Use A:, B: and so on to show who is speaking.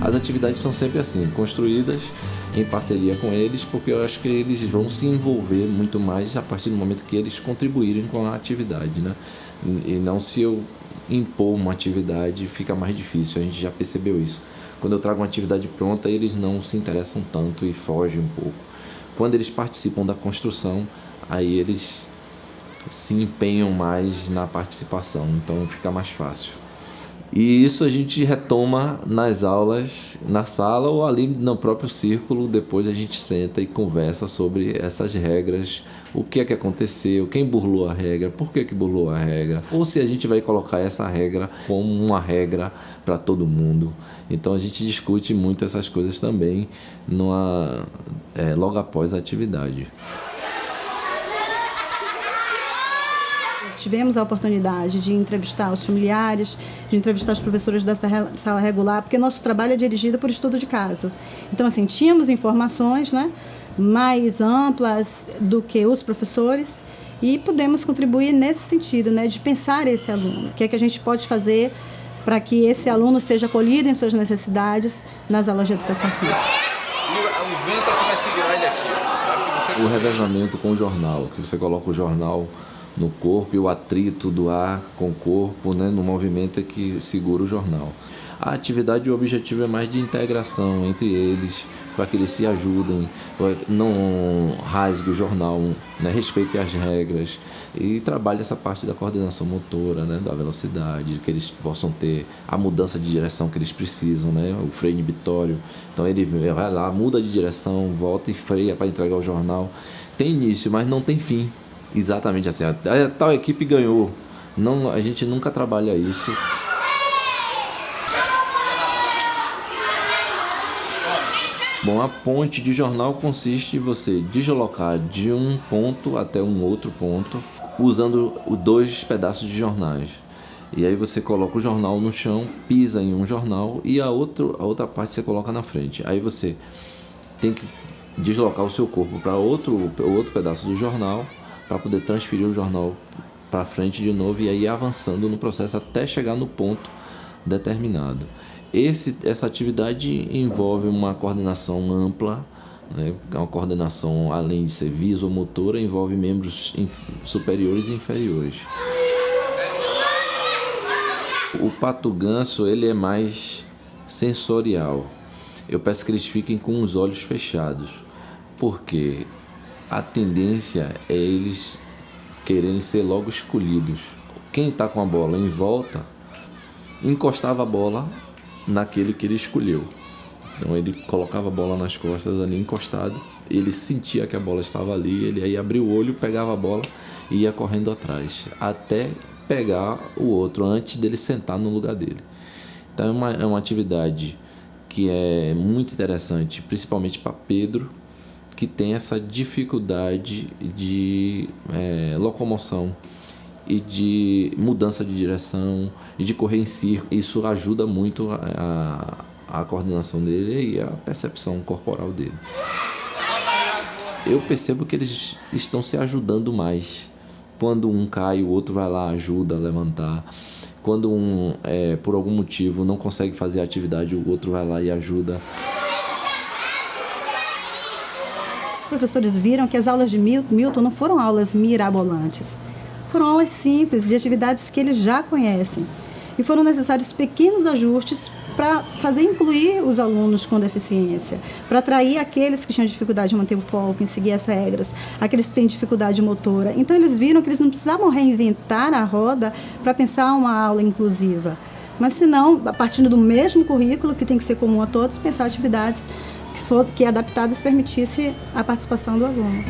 A: As atividades são sempre assim, construídas em parceria com eles, porque eu acho que eles vão se envolver muito mais a partir do momento que eles contribuírem com a atividade, né? E não se eu impor uma atividade, fica mais difícil, a gente já percebeu isso. Quando eu trago uma atividade pronta, eles não se interessam tanto e fogem um pouco. Quando eles participam da construção, aí eles se empenham mais na participação, então fica mais fácil. E isso a gente retoma nas aulas, na sala ou ali no próprio círculo. Depois a gente senta e conversa sobre essas regras, o que é que aconteceu, quem burlou a regra, por que burlou a regra, ou se a gente vai colocar essa regra como uma regra para todo mundo. Então a gente discute muito essas coisas também logo após a atividade.
B: Tivemos a oportunidade de entrevistar os familiares, de entrevistar os professores dessa sala regular, porque nosso trabalho é dirigido por estudo de caso. Então, assim, tínhamos informações, né, mais amplas do que os professores e pudemos contribuir nesse sentido, né, de pensar esse aluno. O que é que a gente pode fazer para que esse aluno seja acolhido em suas necessidades nas aulas de educação física.
C: O vento é que vai segurar ele aqui.
A: O revezamento com o jornal, que você coloca o jornal no corpo e o atrito do ar com o corpo, né, no movimento é que segura o jornal. A atividade, o objetivo é mais de integração entre eles, para que eles se ajudem, não rasgue o jornal, né, respeite as regras e trabalhe essa parte da coordenação motora, né, da velocidade, que eles possam ter a mudança de direção que eles precisam, né, o freio inibitório. Então ele vai lá, muda de direção, volta e freia para entregar o jornal. Tem início, mas não tem fim. Exatamente assim, a tal equipe ganhou. Não, a gente nunca trabalha isso. Bom, a ponte de jornal consiste em você deslocar de um ponto até um outro ponto usando dois pedaços de jornais. E aí você coloca o jornal no chão, pisa em um jornal e a outra parte você coloca na frente. Aí você tem que deslocar o seu corpo para outro pedaço do jornal para poder transferir o jornal para frente de novo e aí ir avançando no processo até chegar no ponto determinado. Essa atividade envolve uma coordenação ampla, né? Uma coordenação, além de ser visomotora, envolve membros superiores e inferiores. O pato-ganso, ele é mais sensorial. Eu peço que eles fiquem com os olhos fechados, porque a tendência é eles quererem ser logo escolhidos. Quem está com a bola em volta, encostava a bola naquele que ele escolheu. Então ele colocava a bola nas costas ali encostado, ele sentia que a bola estava ali, ele aí abria o olho, pegava a bola e ia correndo atrás, até pegar o outro, antes dele sentar no lugar dele. Então é uma atividade que é muito interessante, principalmente para Pedro, que tem essa dificuldade de locomoção e de mudança de direção e de correr em círculo. Isso ajuda muito a coordenação dele e a percepção corporal dele. Eu percebo que eles estão se ajudando mais. Quando um cai, o outro vai lá, ajuda a levantar. Quando um, por algum motivo, não consegue fazer a atividade, o outro vai lá e ajuda.
B: Os professores viram que as aulas de Milton não foram aulas mirabolantes. Foram aulas simples, de atividades que eles já conhecem. E foram necessários pequenos ajustes para fazer incluir os alunos com deficiência, para atrair aqueles que tinham dificuldade de manter o foco, em seguir as regras, aqueles que têm dificuldade motora. Então, eles viram que eles não precisavam reinventar a roda para pensar uma aula inclusiva. Mas, senão, a partir do mesmo currículo, que tem que ser comum a todos, pensar atividades que adaptadas permitisse a participação do aluno.